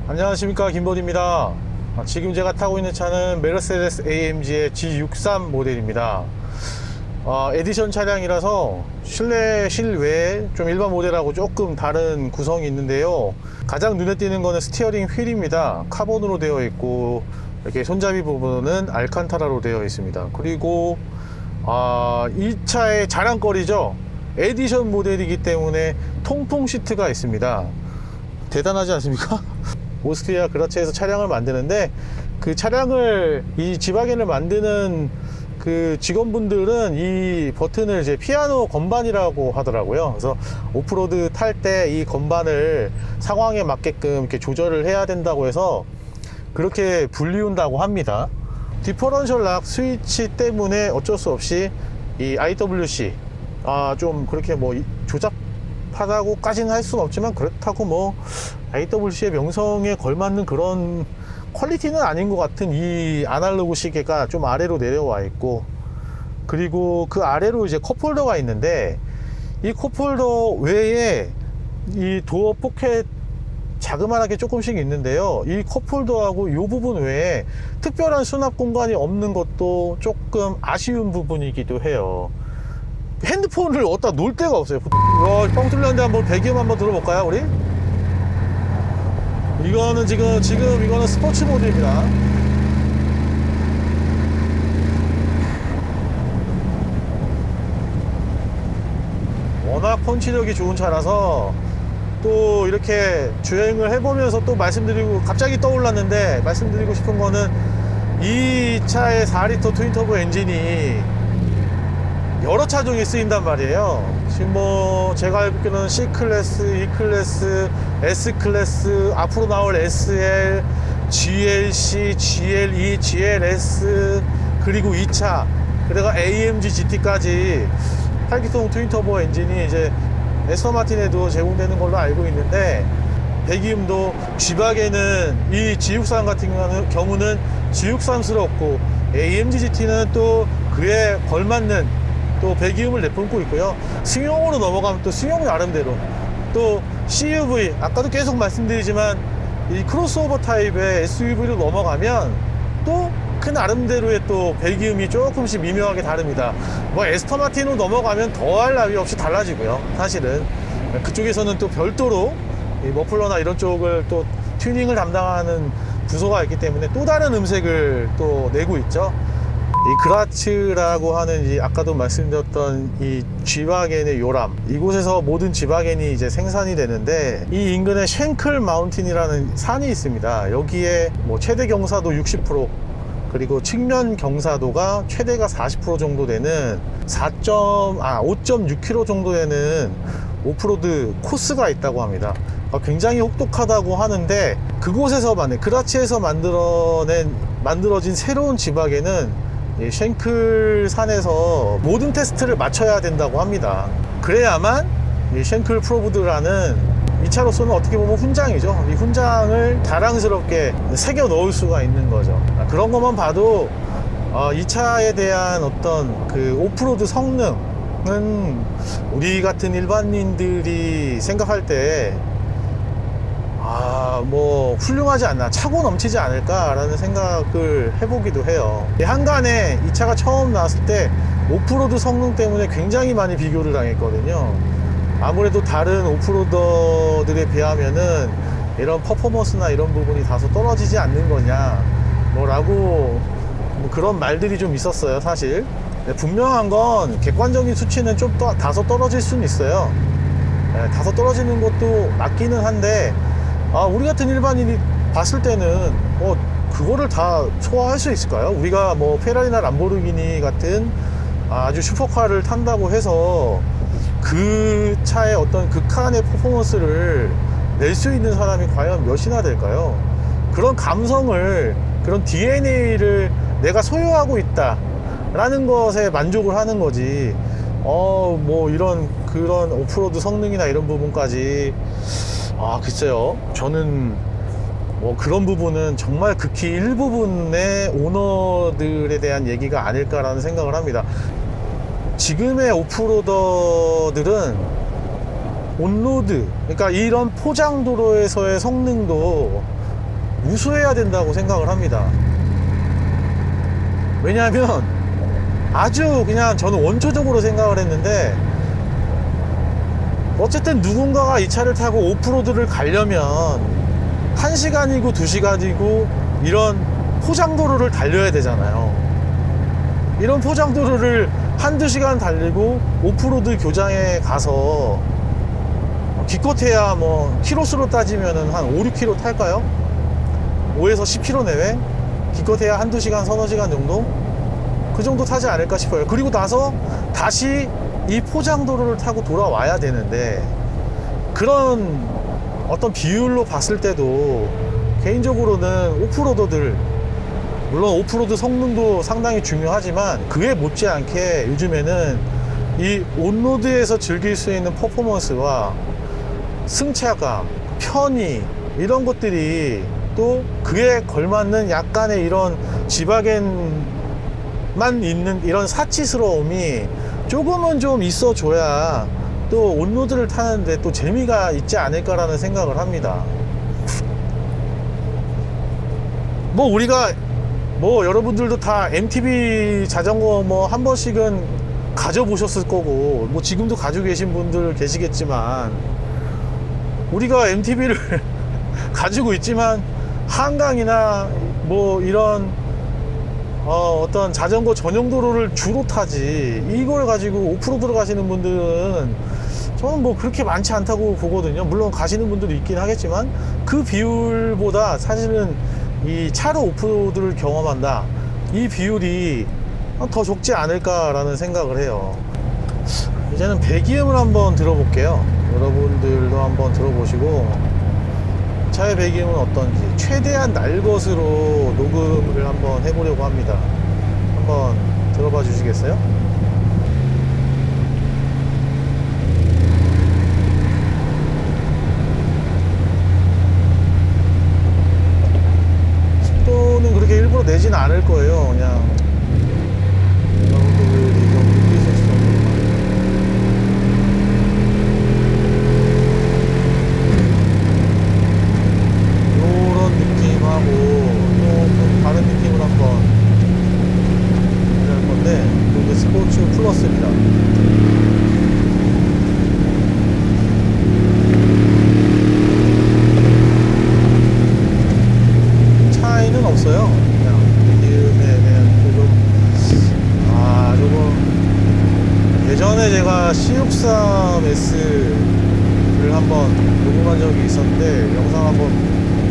안녕하십니까, 김보디입니다. 지금 제가 타고 있는 차는 메르세데스 AMG의 G63 모델입니다. 에디션 차량이라서 실내 실외 좀 일반 모델하고 조금 다른 구성이 있는데요. 가장 눈에 띄는 거는 스티어링 휠입니다. 카본으로 되어 있고 이렇게 손잡이 부분은 알칸타라로 되어 있습니다. 그리고 이 차의 자랑거리죠. 에디션 모델이기 때문에 통풍 시트가 있습니다. 대단하지 않습니까? 오스트리아 그라츠에서 차량을 만드는데, 그 차량을, 이 지바겐을 만드는 그 직원분들은 이 버튼을 이제 피아노 건반이라고 하더라고요. 그래서 오프로드 탈 때 이 건반을 상황에 맞게끔 이렇게 조절을 해야 된다고 해서 그렇게 불리운다고 합니다. 디퍼런셜 락 스위치 때문에 어쩔 수 없이 이 IWC 좀 그렇게 뭐 조잡하다고까지는 할 수는 없지만, 그렇다고 뭐 IWC의 명성에 걸맞는 그런 퀄리티는 아닌 것 같은 이 아날로그 시계가 좀 아래로 내려와 있고, 그리고 그 아래로 이제 컵홀더가 있는데, 이 컵홀더 외에 이 도어 포켓 자그마하게 조금씩 있는데요. 이 컵홀더하고 이 부분 외에 특별한 수납 공간이 없는 것도 조금 아쉬운 부분이기도 해요. 핸드폰을 어디다 놓을 데가 없어요. 뻥 뚫렸는데 한번 배기음 한번 들어볼까요, 우리? 이거는 지금 이거는 스포츠 모드입니다. 워낙 펀치력이 좋은 차라서 또 이렇게 주행을 해보면서 또 갑자기 떠올랐는데 말씀드리고 싶은 거는, 이 차의 4리터 트윈터보 엔진이 여러 차종에 쓰인단 말이에요. 지금 뭐 제가 알고 있기로는 C클래스, E클래스, S클래스, 앞으로 나올 SL, GLC, GLE, GLS, 그리고 2차, 그리고 AMG GT까지 8기통 트윈터보 엔진이 이제 에스턴 마틴에도 제공되는 걸로 알고 있는데, 배기음도 G박에는 이 G63 같은 경우는 G63스럽고 AMG GT는 또 그에 걸맞는 또 배기음을 내뿜고 있고요. 승용으로 넘어가면 또 승용 나름대로, 또 CUV, 아까도 계속 말씀드리지만 이 크로스오버 타입의 SUV로 넘어가면 또 그 나름대로의 또 배기음이 조금씩 미묘하게 다릅니다. 뭐 에스턴 마틴으로 넘어가면 더할 나위 없이 달라지고요. 사실은 그쪽에서는 또 별도로 이 머플러나 이런 쪽을 또 튜닝을 담당하는 부서가 있기 때문에 또 다른 음색을 또 내고 있죠. 이 그라츠라고 하는 이 아까도 말씀드렸던 이 G바겐의 요람, 이곳에서 모든 G바겐이 이제 생산이 되는데, 이 인근에 쉔클 마운틴이라는 산이 있습니다. 여기에 뭐 최대 경사도 60%, 그리고 측면 경사도가 최대가 40% 정도 되는 5.6km 정도 되는 오프로드 코스가 있다고 합니다. 굉장히 혹독하다고 하는데, 그라츠에서 만들어진 새로운 G바겐은 이 쉔클 산에서 모든 테스트를 마쳐야 된다고 합니다. 그래야만 이 쉔클 프로브드라는 이 차로서는 어떻게 보면 훈장이죠. 이 훈장을 자랑스럽게 새겨 넣을 수가 있는 거죠. 그런 것만 봐도 이 차에 대한 어떤 그 오프로드 성능은 우리 같은 일반인들이 생각할 때 뭐 훌륭하지 않나, 차고 넘치지 않을까라는 생각을 해보기도 해요. 한간에 이 차가 처음 나왔을 때 오프로드 성능 때문에 굉장히 많이 비교를 당했거든요. 아무래도 다른 오프로더들에 비하면은 이런 퍼포먼스나 이런 부분이 다소 떨어지지 않는 거냐 뭐 그런 말들이 좀 있었어요, 사실. 분명한 건 객관적인 수치는 좀 다소 떨어질 수는 있어요. 다소 떨어지는 것도 맞기는 한데, 우리 같은 일반인이 봤을 때는 그거를 다 소화할 수 있을까요? 우리가 뭐 페라리나 람보르기니 같은 아주 슈퍼카를 탄다고 해서 그 차의 어떤 극한의 퍼포먼스를 낼 수 있는 사람이 과연 몇이나 될까요? 그런 감성을, 그런 DNA를 내가 소유하고 있다 라는 것에 만족을 하는 거지, 뭐 그런 오프로드 성능이나 이런 부분까지, 글쎄요. 저는 뭐 그런 부분은 정말 극히 일부분의 오너들에 대한 얘기가 아닐까라는 생각을 합니다. 지금의 오프로더들은 온로드, 그러니까 이런 포장도로에서의 성능도 우수해야 된다고 생각을 합니다. 왜냐하면 아주 그냥 저는 원초적으로 생각을 했는데, 어쨌든 누군가가 이 차를 타고 오프로드를 가려면 1시간이고 2시간이고 이런 포장도로를 달려야 되잖아요. 이런 포장도로를 1~2시간 달리고 오프로드 교장에 가서 기껏해야 뭐 키로수로 따지면은 한 5~6km 탈까요? 5에서 10km 내외? 기껏해야 1~2시간, 3~4시간 정도? 그 정도 타지 않을까 싶어요. 그리고 나서 다시 이 포장도로를 타고 돌아와야 되는데, 그런 어떤 비율로 봤을 때도 개인적으로는 오프로더들, 물론 오프로드 성능도 상당히 중요하지만 그에 못지않게 요즘에는 이 온로드에서 즐길 수 있는 퍼포먼스와 승차감, 편의, 이런 것들이 또 그에 걸맞는 약간의 이런 지바겐만 있는 이런 사치스러움이 조금은 좀 있어줘야 또 온로드를 타는데 또 재미가 있지 않을까라는 생각을 합니다. 뭐 우리가 뭐 여러분들도 다 MTB 자전거 뭐 한 번씩은 가져보셨을 거고, 뭐 지금도 가지고 계신 분들 계시겠지만, 우리가 MTB를 가지고 있지만 한강이나 뭐 이런 어떤 자전거 전용 도로를 주로 타지, 이걸 가지고 오프로드로 가시는 분들은 저는 뭐 그렇게 많지 않다고 보거든요. 물론 가시는 분들도 있긴 하겠지만 그 비율보다 사실은 이 차로 오프로드를 경험한다, 이 비율이 더 적지 않을까라는 생각을 해요. 이제는 배기음을 한번 들어볼게요. 여러분들도 한번 들어보시고 차의 배기음은 어떤지 최대한 날 것으로 녹음을 한번 해보려고 합니다. 한번 들어봐 주시겠어요? 속도는 그렇게 일부러 내지는 않을 거예요. 그냥 여러분들이 좀 느끼실 수 있는 요런 느낌하고 조금 다른 느낌을 한번 할 건데, 이게 스포츠 플러스입니다. 차이는 없어요. 그냥 배기음에 대한 조금 예전에 제가 C63S를 한번 녹음한 적이 있었는데, 영상 한번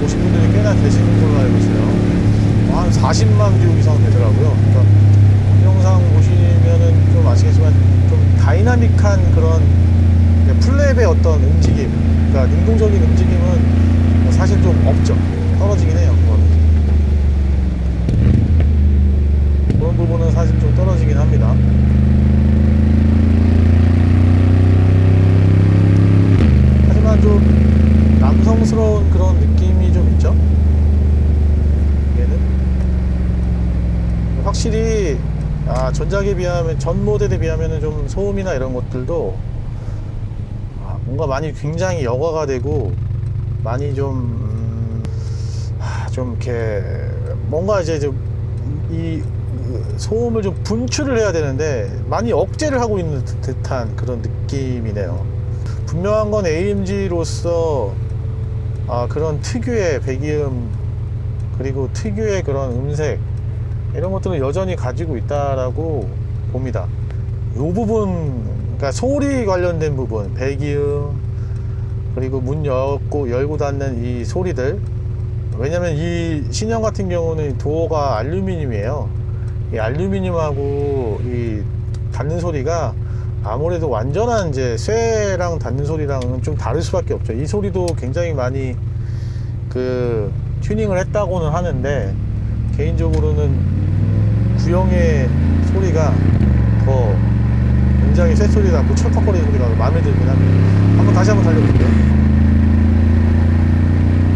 보신 분들이 꽤나 계시는 걸로 알고 있어요. 한 40만 뷰 이상 되더라고요. 그러니까 이 영상 보시면은 좀 아시겠지만 좀 다이나믹한 그런 플랩의 어떤 움직임, 그러니까 능동적인 움직임은 사실 좀 없죠. 떨어지긴 해요. 그런 부분은 사실 좀 떨어지긴 합니다. 하지만 좀 남성스러운 그런 느낌이 좀 있죠. 얘는 확실히 전작에 비하면, 전 모델에 비하면 좀 소음이나 이런 것들도 뭔가 많이 굉장히 여과가 되고 많이 좀 이렇게 뭔가 이제 좀 이 소음을 좀 분출을 해야 되는데 많이 억제를 하고 있는 듯한 그런 느낌이네요. 분명한 건 AMG로서 그런 특유의 배기음, 그리고 특유의 그런 음색, 이런 것들은 여전히 가지고 있다라고 봅니다. 이 부분, 그러니까 소리 관련된 부분, 배기음, 그리고 문 열고 닫는 이 소리들. 왜냐면 이 신형 같은 경우는 도어가 알루미늄이에요. 이 알루미늄하고 이 닫는 소리가 아무래도 완전한 이제 쇠랑 닫는 소리랑은 좀 다를 수밖에 없죠. 이 소리도 굉장히 많이 그 튜닝을 했다고는 하는데, 개인적으로는 구형의 소리가 더 굉장히 쇠 소리 나고 철컥거리는 소리가 마음에 들긴 합니다. 다시 한번 달려볼게요.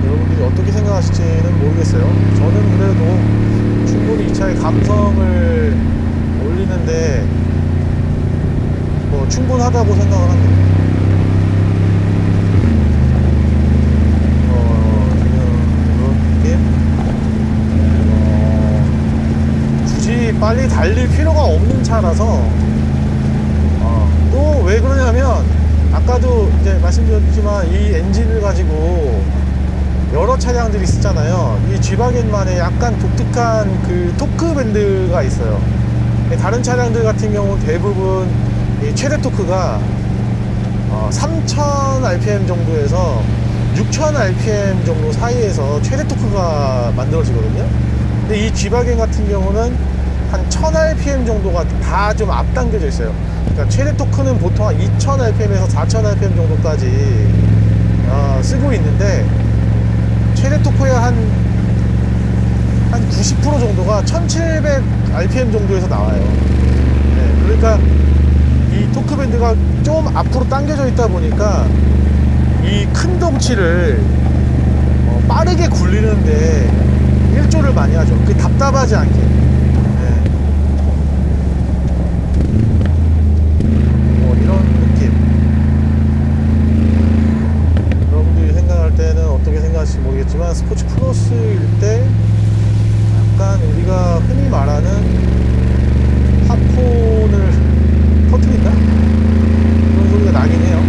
여러분들이 어떻게 생각하실지는 모르겠어요. 저는 그래도 충분히 이 차의 감성을 올리는데 뭐 충분하다고 생각을 합니다. 지금 이런 느낌? 빨리 달릴 필요가 없는 차라서 또 왜 그러냐면 아까도 이제 말씀드렸지만 이 엔진을 가지고 여러 차량들이 있었잖아요. 이 G바겐만의 약간 독특한 그 토크 밴드가 있어요. 다른 차량들 같은 경우는 대부분 이 최대 토크가 3000 rpm 정도에서 6000 rpm 정도 사이에서 최대 토크가 만들어지거든요. 근데 이 G바겐 같은 경우는 한 1000 rpm 정도가 다 좀 앞당겨져 있어요. 그러니까 최대 토크는 보통 한 2000 rpm에서 4000 rpm 정도까지 쓰고 있는데 최대 토크의 한 90% 정도가 1700 rpm 정도에서 나와요. 네, 그러니까 이 토크 밴드가 좀 앞으로 당겨져 있다 보니까 이 큰 덩치를 빠르게 굴리는데 일조를 많이 하죠. 그게 답답하지 않게. 네. 이런 느낌. 여러분들이 생각할 때는 어떻게 생각하실지 모르겠지만 스포츠 플러스일 때 약간 우리가 흔히 말하는 팝콘을 터뜨린다? 그런 소리가 나긴 해요.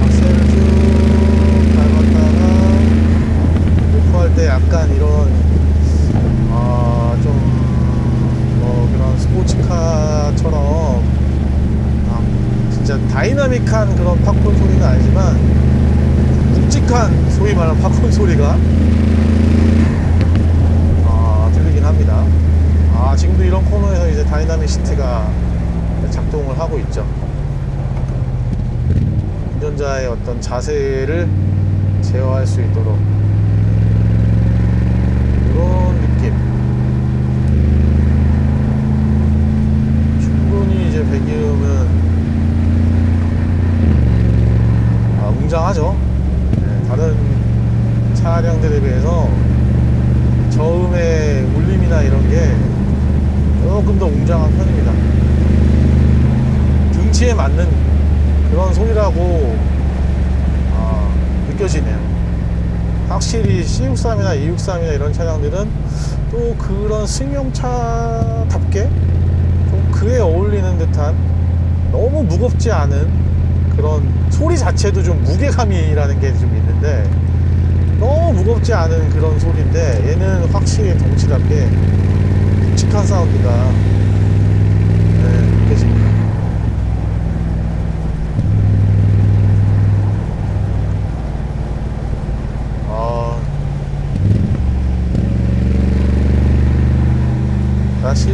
악셀을 쭉 밟았다가 오프할 때 약간 이런 그런 스포츠카처럼 진짜 다이나믹한 그런 팝콘 소리는 아니지만 묵직한 소위 말하는 팝콘 소리가 들리긴 합니다. 지금도 이런 코너에서 이제 다이나믹 시트가 작동을 하고 있죠. 운전자의 어떤 자세를 제어할 수 있도록 이런 느낌. 충분히 이제 배기음은 웅장하죠. 네, 다른 차량들에 비해서 저음의 울림이나 이런 게 조금 더 웅장한 편입니다. 등치에 맞는 그런 소리라고 느껴지네요. 확실히 C63이나 E63이나 이런 차량들은 또 그런 승용차답게 좀 그에 어울리는 듯한 너무 무겁지 않은 그런 소리 자체도 좀 무게감이라는 게 좀 있는데 너무 무겁지 않은 그런 소리인데 얘는 확실히 덩치답게 묵직한 사운드가 느껴집니다. 다시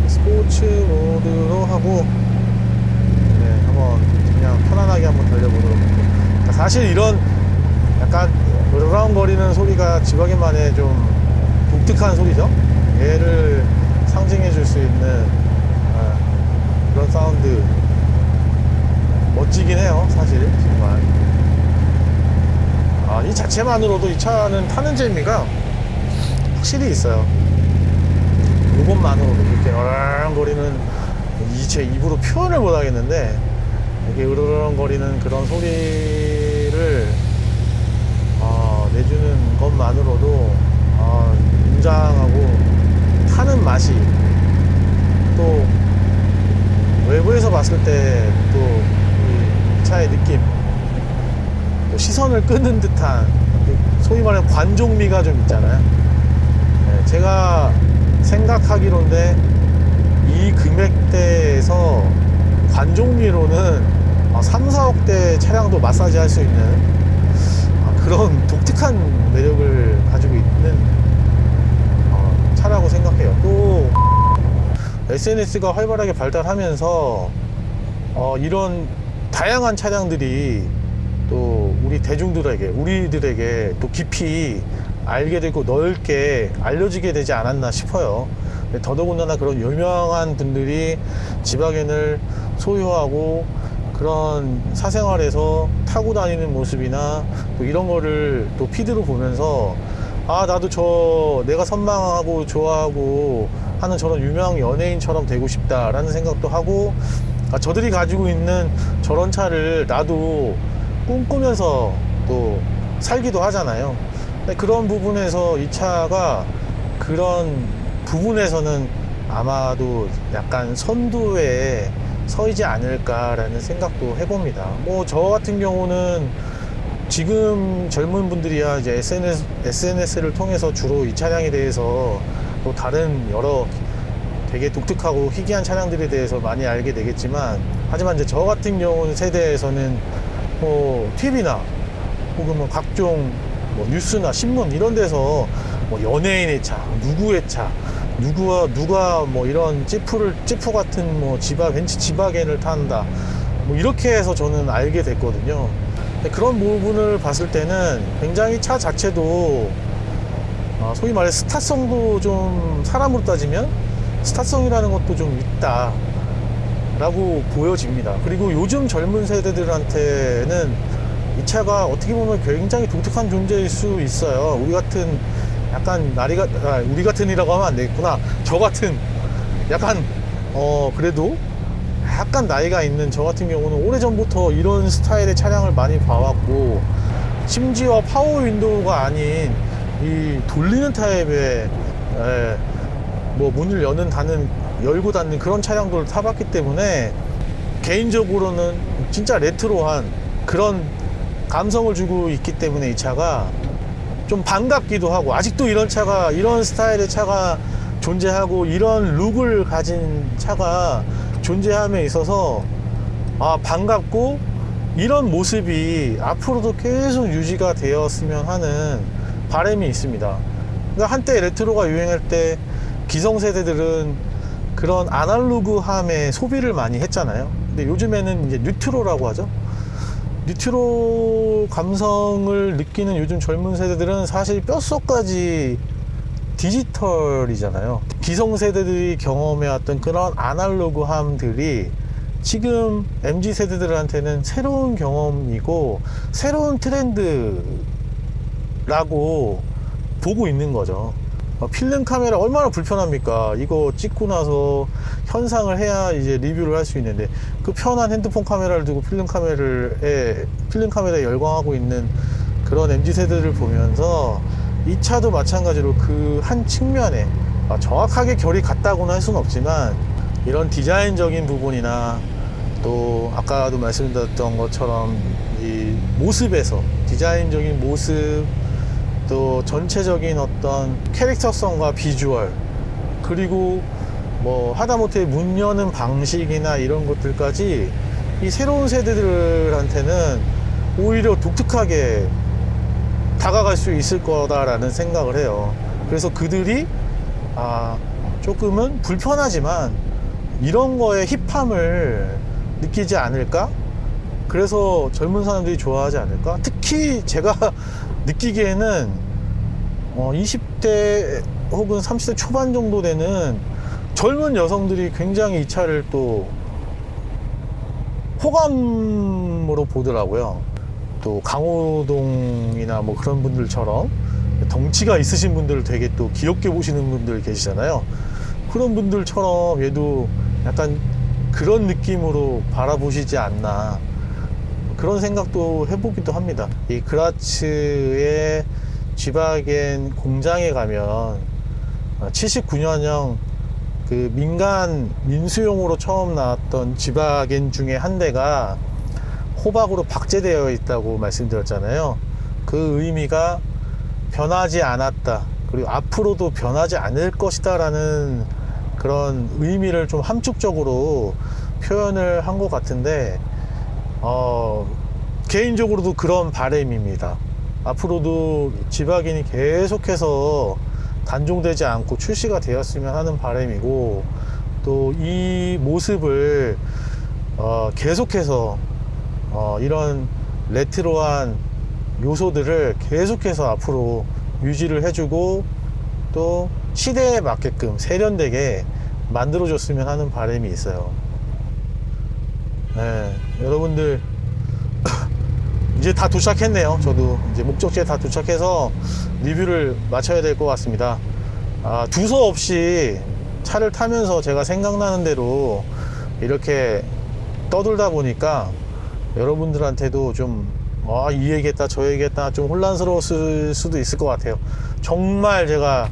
스포츠 모드로 하고 한번 그냥 편안하게 한번 달려보도록 할게요. 그러니까 사실 이런 약간 으르렁거리는 소리가 G바겐만의 좀 독특한 소리죠. 얘를 상징해 줄 수 있는 그런 사운드 멋지긴 해요. 사실 정말 이 자체만으로도 이 차는 타는 재미가 확실히 있어요. 이것만으로도 이렇게 으르렁거리는 제 입으로 표현을 못 하겠는데 이렇게 으르렁거리는 그런 소리를 내주는 것만으로도 웅장하고 타는 맛이 또 외부에서 봤을 때 또 이 차의 느낌 또 시선을 끄는 듯한 소위 말하는 관종미가 좀 있잖아요. 제가 생각하기로인데 이 금액대에서 관종미로는 3, 4억대 차량도 마사지 할 수 있는 그런 독특한 매력을 가지고 있는 차라고 생각해요. 또 SNS가 활발하게 발달하면서 이런 다양한 차량들이 또 우리 대중들에게 우리들에게 또 깊이 알게 되고 넓게 알려지게 되지 않았나 싶어요. 더더군다나 그런 유명한 분들이 G바겐을 소유하고 그런 사생활에서 타고 다니는 모습이나 또 이런 거를 또 피드로 보면서 나도 내가 선망하고 좋아하고 하는 저런 유명 연예인처럼 되고 싶다라는 생각도 하고 저들이 가지고 있는 저런 차를 나도 꿈꾸면서 또 살기도 하잖아요. 근데 그런 부분에서 이 차가 그런 부분에서는 아마도 약간 선두에 서 있지 않을까라는 생각도 해봅니다. 뭐 저 같은 경우는 지금 젊은 분들이야 이제 SNS를 통해서 주로 이 차량에 대해서 또 다른 여러 되게 독특하고 희귀한 차량들에 대해서 많이 알게 되겠지만, 하지만 이제 저 같은 경우는 세대에서는 뭐 TV나 혹은 뭐 각종 뭐 뉴스나 신문 이런 데서 뭐 연예인의 차, 누구의 차, 누가 뭐 이런 지프 같은 뭐 벤츠 지바겐을 탄다, 뭐 이렇게 해서 저는 알게 됐거든요. 그런 부분을 봤을 때는 굉장히 차 자체도 소위 말해 스타성도 좀, 사람으로 따지면 스타성이라는 것도 좀 있다 라고 보여집니다. 그리고 요즘 젊은 세대들한테는 이 차가 어떻게 보면 굉장히 독특한 존재일 수 있어요. 우리 같은 약간 우리 같은이라고 하면 안 되겠구나. 저 같은 약간 그래도 약간 나이가 있는 저 같은 경우는 오래전부터 이런 스타일의 차량을 많이 봐왔고, 심지어 파워 윈도우가 아닌 이 돌리는 타입의 뭐 문을 열고 닫는 그런 차량들을 타봤기 때문에 개인적으로는 진짜 레트로한 그런 감성을 주고 있기 때문에 이 차가 좀 반갑기도 하고, 아직도 이런 스타일의 차가 존재하고 이런 룩을 가진 차가 존재함에 있어서 반갑고, 이런 모습이 앞으로도 계속 유지가 되었으면 하는 바람이 있습니다. 그러니까 한때 레트로가 유행할 때 기성세대들은 그런 아날로그함의 소비를 많이 했잖아요. 근데 요즘에는 이제 뉴트로라고 하죠. 뉴트로 감성을 느끼는 요즘 젊은 세대들은 사실 뼛속까지 디지털이잖아요. 기성세대들이 경험해왔던 그런 아날로그함들이 지금 MZ세대들한테는 새로운 경험이고 새로운 트렌드라고 보고 있는 거죠. 필름 카메라 얼마나 불편합니까? 이거 찍고 나서 현상을 해야 이제 리뷰를 할 수 있는데, 그 편한 핸드폰 카메라를 두고 필름 카메라에 열광하고 있는 그런 MZ세대를 보면서 이 차도 마찬가지로 그 한 측면에 정확하게 결이 같다고는 할 수는 없지만, 이런 디자인적인 부분이나 또 아까도 말씀드렸던 것처럼 이 모습에서 디자인적인 모습, 또 전체적인 어떤 캐릭터성과 비주얼, 그리고 뭐 하다못해 문 여는 방식이나 이런 것들까지 이 새로운 세대들한테는 오히려 독특하게 다가갈 수 있을 거다라는 생각을 해요. 그래서 그들이 조금은 불편하지만 이런 거에 힙함을 느끼지 않을까? 그래서 젊은 사람들이 좋아하지 않을까? 특히 제가 느끼기에는 20대 혹은 30대 초반 정도 되는 젊은 여성들이 굉장히 이 차를 또 호감으로 보더라고요. 또 강호동이나 뭐 그런 분들처럼 덩치가 있으신 분들을 되게 또 귀엽게 보시는 분들 계시잖아요. 그런 분들처럼 얘도 약간 그런 느낌으로 바라보시지 않나, 그런 생각도 해보기도 합니다. 이 그라츠의 지바겐 공장에 가면 79년형 그 민간 민수용으로 처음 나왔던 지바겐 중에 한 대가 호박으로 박제되어 있다고 말씀드렸잖아요. 그 의미가 변하지 않았다, 그리고 앞으로도 변하지 않을 것이다 라는 그런 의미를 좀 함축적으로 표현을 한 것 같은데, 개인적으로도 그런 바람입니다. 앞으로도 지바겐이 계속해서 단종되지 않고 출시가 되었으면 하는 바람이고, 또 이 모습을 계속해서 이런 레트로한 요소들을 계속해서 앞으로 유지를 해주고, 또 시대에 맞게끔 세련되게 만들어줬으면 하는 바람이 있어요. 네, 여러분들 이제 다 도착했네요. 저도 이제 목적지에 다 도착해서 리뷰를 마쳐야 될 것 같습니다. 두서없이 차를 타면서 제가 생각나는 대로 이렇게 떠돌다 보니까 여러분들한테도 좀 이 얘기했다 저 얘기했다 좀 혼란스러웠을 수도 있을 것 같아요. 정말 제가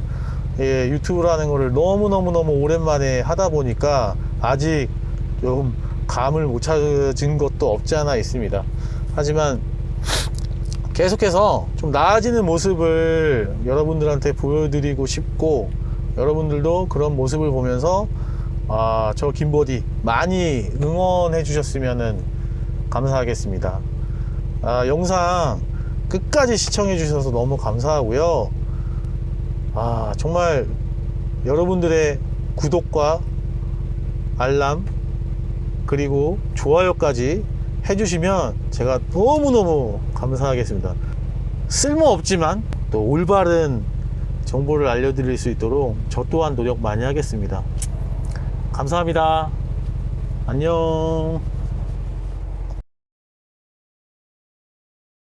유튜브라는 거를 너무너무 오랜만에 하다 보니까 아직 좀 감을 못 찾은 것도 없지 않아 있습니다. 하지만 계속해서 좀 나아지는 모습을 여러분들한테 보여드리고 싶고, 여러분들도 그런 모습을 보면서 저 김보디 많이 응원해 주셨으면 감사하겠습니다. 영상 끝까지 시청해 주셔서 너무 감사하고요. 정말 여러분들의 구독과 알람 그리고 좋아요까지 해주시면 제가 너무너무 감사하겠습니다. 쓸모없지만 또 올바른 정보를 알려드릴 수 있도록 저 또한 노력 많이 하겠습니다. 감사합니다. 안녕.